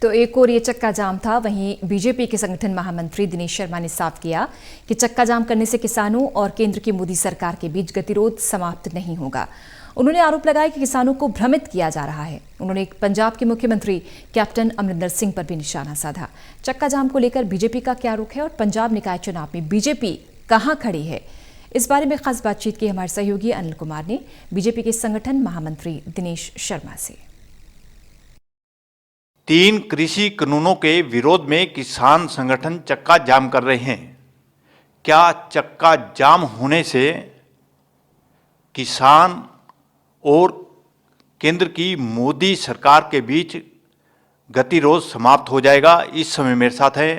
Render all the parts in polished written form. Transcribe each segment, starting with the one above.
तो एक और ये चक्का जाम था, वहीं बीजेपी के संगठन महामंत्री दिनेश शर्मा ने साफ किया कि चक्का जाम करने से किसानों और केंद्र की मोदी सरकार के बीच गतिरोध समाप्त नहीं होगा। उन्होंने आरोप लगाया कि किसानों को भ्रमित किया जा रहा है। उन्होंने पंजाब के मुख्यमंत्री कैप्टन अमरिंदर सिंह पर भी निशाना साधा। चक्का जाम को लेकर बीजेपी का क्या रुख है और पंजाब निकाय चुनाव में बीजेपी कहां खड़ी है, इस बारे में खास बातचीत की हमारे सहयोगी अनिल कुमार ने बीजेपी के संगठन महामंत्री दिनेश शर्मा से। 3 कृषि कानूनों के विरोध में किसान संगठन चक्का जाम कर रहे हैं। क्या चक्का जाम होने से किसान और केंद्र की मोदी सरकार के बीच गतिरोध समाप्त हो जाएगा? इस समय मेरे साथ हैं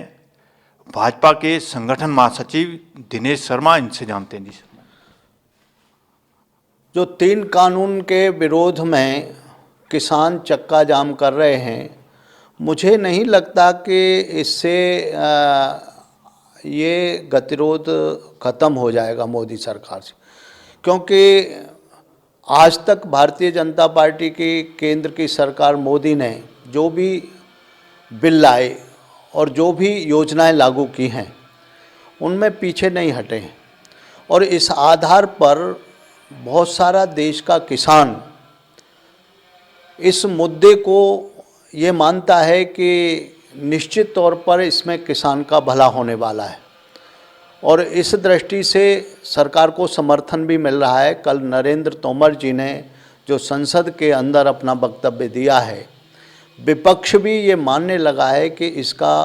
भाजपा के संगठन महासचिव दिनेश शर्मा, इनसे जानते हैं। जी, जो 3 कानून के विरोध में किसान चक्का जाम कर रहे हैं, मुझे नहीं लगता कि इससे ये गतिरोध ख़त्म हो जाएगा मोदी सरकार से, क्योंकि आज तक भारतीय जनता पार्टी की केंद्र की सरकार मोदी ने जो भी बिल लाए और जो भी योजनाएं लागू की हैं उनमें पीछे नहीं हटे हैं। और इस आधार पर बहुत सारा देश का किसान इस मुद्दे को ये मानता है कि निश्चित तौर पर इसमें किसान का भला होने वाला है और इस दृष्टि से सरकार को समर्थन भी मिल रहा है। कल नरेंद्र तोमर जी ने जो संसद के अंदर अपना वक्तव्य दिया है, विपक्ष भी ये मानने लगा है कि इसका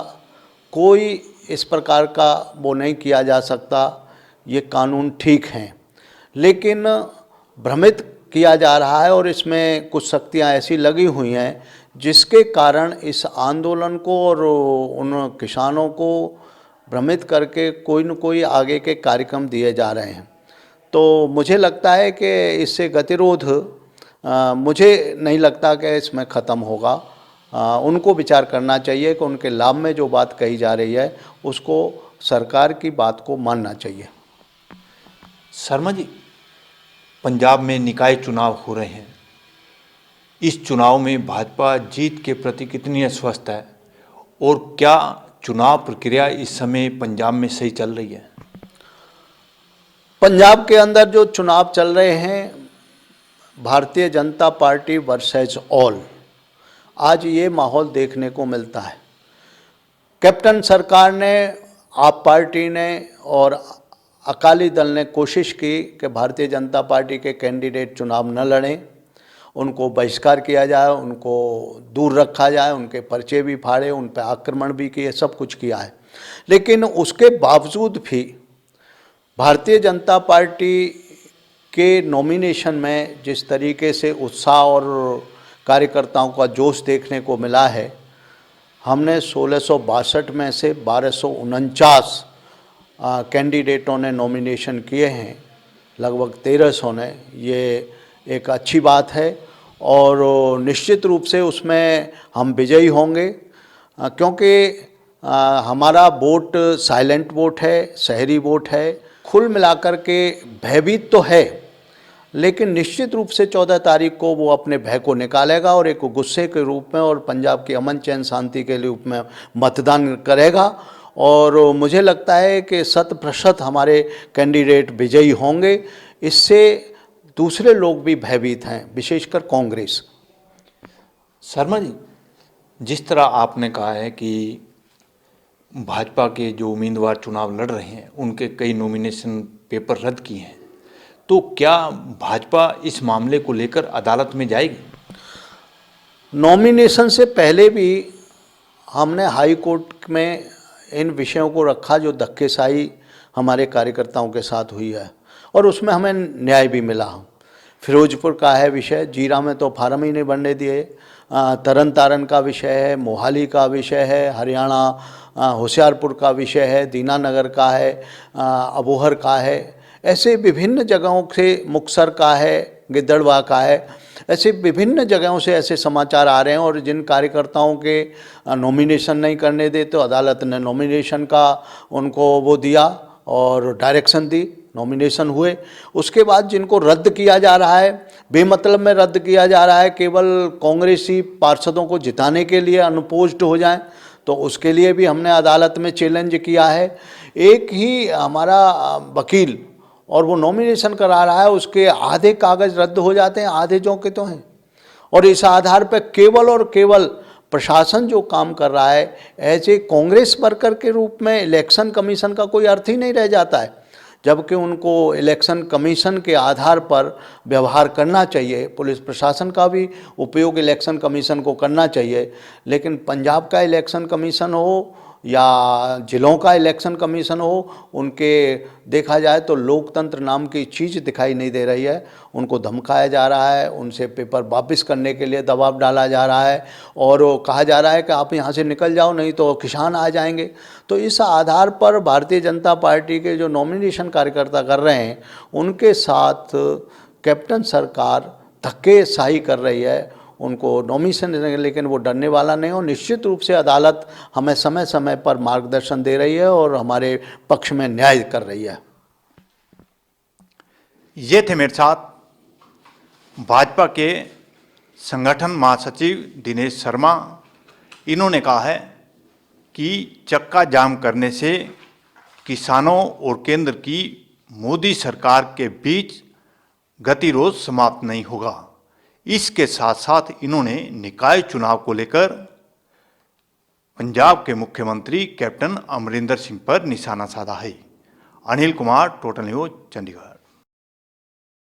कोई इस प्रकार का वो नहीं किया जा सकता, ये कानून ठीक हैं, लेकिन भ्रमित किया जा रहा है और इसमें कुछ शक्तियाँ ऐसी लगी हुई हैं जिसके कारण इस आंदोलन को और उन किसानों को भ्रमित करके कोई न कोई आगे के कार्यक्रम दिए जा रहे हैं। तो मुझे लगता है कि इससे गतिरोध मुझे नहीं लगता कि इसमें ख़त्म होगा। उनको विचार करना चाहिए कि उनके लाभ में जो बात कही जा रही है उसको सरकार की बात को मानना चाहिए। शर्मा जी, पंजाब में निकाय चुनाव हो रहे हैं। इस चुनाव में भाजपा जीत के प्रति कितनी आश्वस्त है और क्या चुनाव प्रक्रिया इस समय पंजाब में सही चल रही है? पंजाब के अंदर जो चुनाव चल रहे हैं, Bharatiya Janata party versus all, आज ये माहौल देखने को मिलता है। कैप्टन सरकार ने, आप पार्टी ने और अकाली दल ने कोशिश की कि भारतीय जनता पार्टी के कैंडिडेट चुनाव न लड़ें, उनको बहिष्कार किया जाए, उनको दूर रखा जाए, उनके पर्चे भी फाड़े, उन पर आक्रमण भी किए, सब कुछ किया है। लेकिन उसके बावजूद भी भारतीय जनता पार्टी के नॉमिनेशन में जिस तरीके से उत्साह और कार्यकर्ताओं का जोश देखने को मिला है, हमने 1662 में से 1249 कैंडिडेटों ने नॉमिनेशन किए हैं, लगभग 1300 ने। ये एक अच्छी बात है और निश्चित रूप से उसमें हम विजयी होंगे, क्योंकि हमारा वोट साइलेंट वोट है, शहरी वोट है। कुल मिलाकर के भयभीत तो है, लेकिन निश्चित रूप से 14 तारीख को वो अपने भय को निकालेगा और एक गुस्से के रूप में और पंजाब की अमन चैन शांति के रूप में मतदान करेगा। और मुझे लगता है कि 100% हमारे कैंडिडेट विजयी होंगे। इससे दूसरे लोग भी भयभीत हैं, विशेषकर कांग्रेस। शर्मा जी, जिस तरह आपने कहा है कि भाजपा के जो उम्मीदवार चुनाव लड़ रहे हैं उनके कई नॉमिनेशन पेपर रद्द किए हैं, तो क्या भाजपा इस मामले को लेकर अदालत में जाएगी? नॉमिनेशन से पहले भी हमने हाई कोर्ट में इन विषयों को रखा जो धक्केशाही हमारे कार्यकर्ताओं के साथ हुई है और उसमें हमें न्याय भी मिला। फिरोजपुर का है विषय, जीरा में तो फार्म ही नहीं बनने दिए, तरन तारन का विषय है, मोहाली का विषय है, हरियाणा होशियारपुर का विषय है, दीनानगर का है, अबोहर का है, ऐसे विभिन्न जगहों से, मुक्तसर का है, गिद्धड़वा का है, ऐसे विभिन्न जगहों से ऐसे समाचार आ रहे हैं। और जिन कार्यकर्ताओं के नॉमिनेशन नहीं करने देते तो अदालत ने नॉमिनेशन का उनको वो दिया और डायरेक्शन दी, नॉमिनेशन हुए। उसके बाद जिनको रद्द किया जा रहा है, बेमतलब में रद्द किया जा रहा है, केवल कांग्रेसी पार्षदों को जिताने के लिए अनपोज्ड हो जाएं, तो उसके लिए भी हमने अदालत में चैलेंज किया है। एक ही हमारा वकील और वो नॉमिनेशन करा रहा है, उसके आधे कागज़ रद्द हो जाते हैं, आधे जो के तो हैं। और इस आधार पर केवल और केवल प्रशासन जो काम कर रहा है एज ए कांग्रेस वर्कर के रूप में, इलेक्शन कमीशन का कोई अर्थ ही नहीं रह जाता है, जबकि उनको इलेक्शन कमीशन के आधार पर व्यवहार करना चाहिए। पुलिस प्रशासन का भी उपयोग इलेक्शन कमीशन को करना चाहिए, लेकिन पंजाब का इलेक्शन कमीशन हो या जिलों का इलेक्शन कमीशन हो, उनके देखा जाए तो लोकतंत्र नाम की चीज़ दिखाई नहीं दे रही है। उनको धमकाया जा रहा है, उनसे पेपर वापस करने के लिए दबाव डाला जा रहा है और कहा जा रहा है कि आप यहाँ से निकल जाओ, नहीं तो किसान आ जाएंगे। तो इस आधार पर भारतीय जनता पार्टी के जो नॉमिनेशन कार्यकर्ता कर रहे हैं, उनके साथ कैप्टन सरकार धक्केशाही कर रही है, उनको नॉमिनेशन देने, लेकिन वो डरने वाला नहीं। और निश्चित रूप से अदालत हमें समय समय पर मार्गदर्शन दे रही है और हमारे पक्ष में न्याय कर रही है। ये थे मेरे साथ भाजपा के संगठन महासचिव दिनेश शर्मा। इन्होंने कहा है कि चक्का जाम करने से किसानों और केंद्र की मोदी सरकार के बीच गतिरोध समाप्त नहीं होगा। इसके साथ साथ इन्होंने निकाय चुनाव को लेकर पंजाब के मुख्यमंत्री कैप्टन अमरिंदर सिंह पर निशाना साधा है। Anil Kumar, total news, Chandigarh.